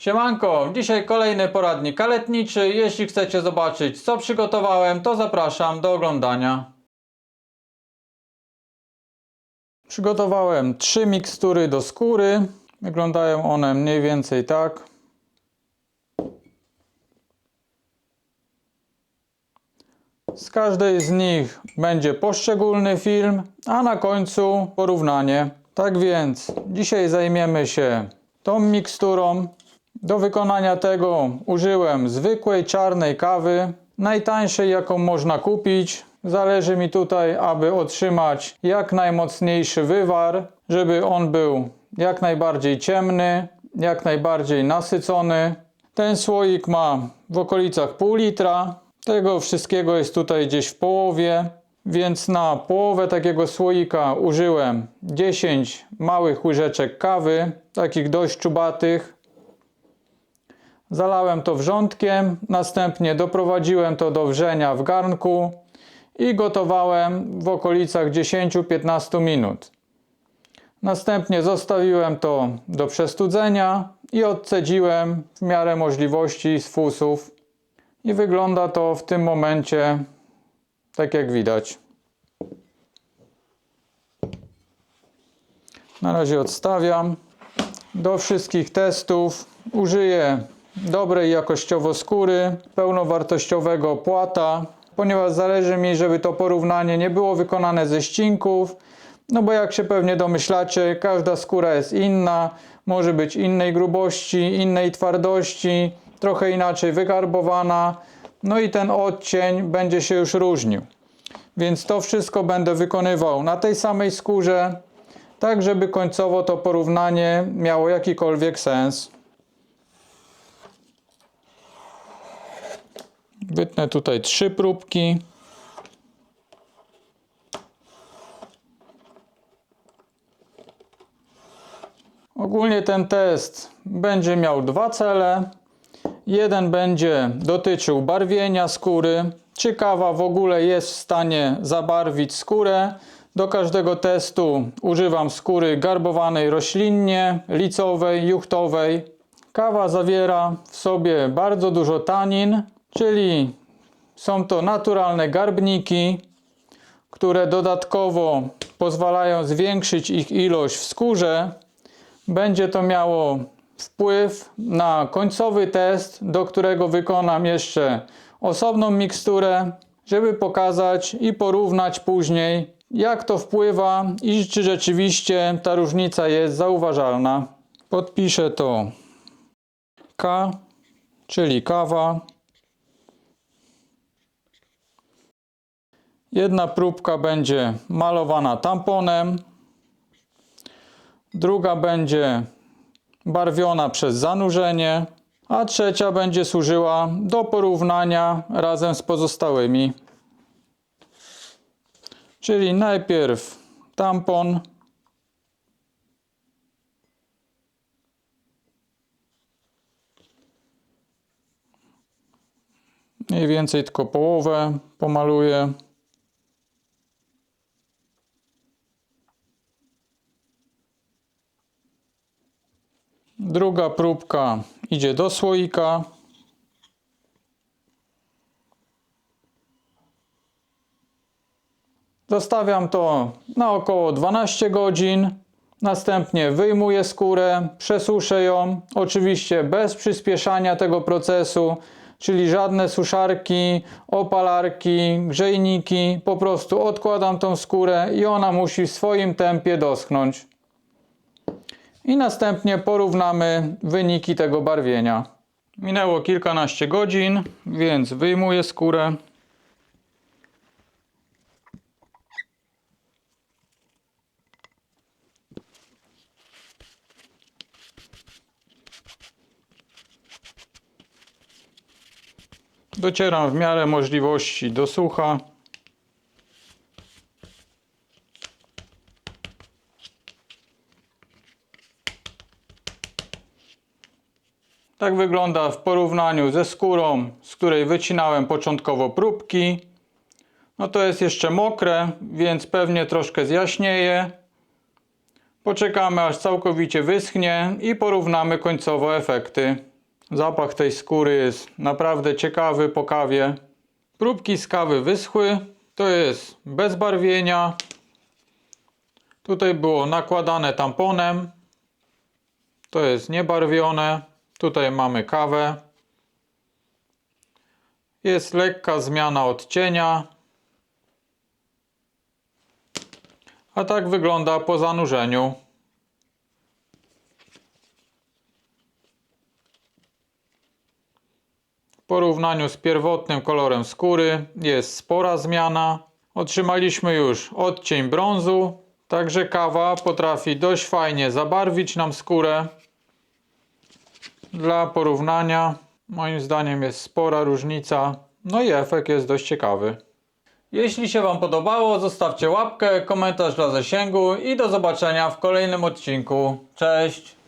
Siemanko, dzisiaj kolejny poradnik kaletniczy. Jeśli chcecie zobaczyć, co przygotowałem, to zapraszam do oglądania. Przygotowałem 3 mikstury do skóry. Wyglądają one mniej więcej tak. Z każdej z nich będzie poszczególny film, a na końcu porównanie. Tak więc dzisiaj zajmiemy się tą miksturą. Do wykonania tego użyłem zwykłej czarnej kawy, najtańszej jaką można kupić. Zależy mi tutaj, aby otrzymać jak najmocniejszy wywar, żeby on był jak najbardziej ciemny, jak najbardziej nasycony. Ten słoik ma w okolicach pół litra. Tego wszystkiego jest tutaj gdzieś w połowie, więc na połowę takiego słoika użyłem 10 małych łyżeczek kawy, takich dość czubatych. Zalałem to wrzątkiem, następnie doprowadziłem to do wrzenia w garnku i gotowałem w okolicach 10-15 minut. Następnie zostawiłem to do przestudzenia i odcedziłem w miarę możliwości z fusów. I wygląda to w tym momencie tak jak widać. Na razie odstawiam. Do wszystkich testów użyję dobrej jakościowo skóry, pełnowartościowego płata, ponieważ zależy mi, żeby to porównanie nie było wykonane ze ścinków, no bo jak się pewnie domyślacie, każda skóra jest inna, może być innej grubości, innej twardości, trochę inaczej wygarbowana, no i ten odcień będzie się już różnił. Więc to wszystko będę wykonywał na tej samej skórze, tak żeby końcowo to porównanie miało jakikolwiek sens. Wytnę tutaj 3 próbki. Ogólnie ten test będzie miał 2 cele. Jeden będzie dotyczył barwienia skóry, czy kawa w ogóle jest w stanie zabarwić skórę. Do każdego testu używam skóry garbowanej roślinnie, licowej, juchtowej. Kawa zawiera w sobie bardzo dużo tanin, czyli są to naturalne garbniki, które dodatkowo pozwalają zwiększyć ich ilość w skórze. Będzie to miało wpływ na końcowy test, do którego wykonam jeszcze osobną miksturę, żeby pokazać i porównać później, jak to wpływa i czy rzeczywiście ta różnica jest zauważalna. Podpiszę to K, czyli kawa. Jedna próbka będzie malowana tamponem, druga będzie barwiona przez zanurzenie, a trzecia będzie służyła do porównania razem z pozostałymi. Czyli najpierw tampon, mniej więcej tylko połowę pomaluję. Druga próbka idzie do słoika. Zostawiam to na około 12 godzin. Następnie wyjmuję skórę, przesuszę ją. Oczywiście bez przyspieszania tego procesu, czyli żadne suszarki, opalarki, grzejniki. Po prostu odkładam tą skórę i ona musi w swoim tempie doschnąć. I następnie porównamy wyniki tego barwienia. Minęło kilkanaście godzin, więc wyjmuję skórę. Docieram w miarę możliwości do sucha. Tak wygląda w porównaniu ze skórą, z której wycinałem początkowo próbki. No to jest jeszcze mokre, więc pewnie troszkę zjaśnieje. Poczekamy aż całkowicie wyschnie i porównamy końcowo efekty. Zapach tej skóry jest naprawdę ciekawy po kawie. Próbki z kawy wyschły. To jest bez barwienia. Tutaj było nakładane tamponem. To jest niebarwione. Tutaj mamy kawę. Jest lekka zmiana odcienia. A tak wygląda po zanurzeniu. W porównaniu z pierwotnym kolorem skóry jest spora zmiana. Otrzymaliśmy już odcień brązu, także kawa potrafi dość fajnie zabarwić nam skórę. Dla porównania, moim zdaniem jest spora różnica, no i efekt jest dość ciekawy. Jeśli się Wam podobało, zostawcie łapkę, komentarz dla zasięgu i do zobaczenia w kolejnym odcinku. Cześć!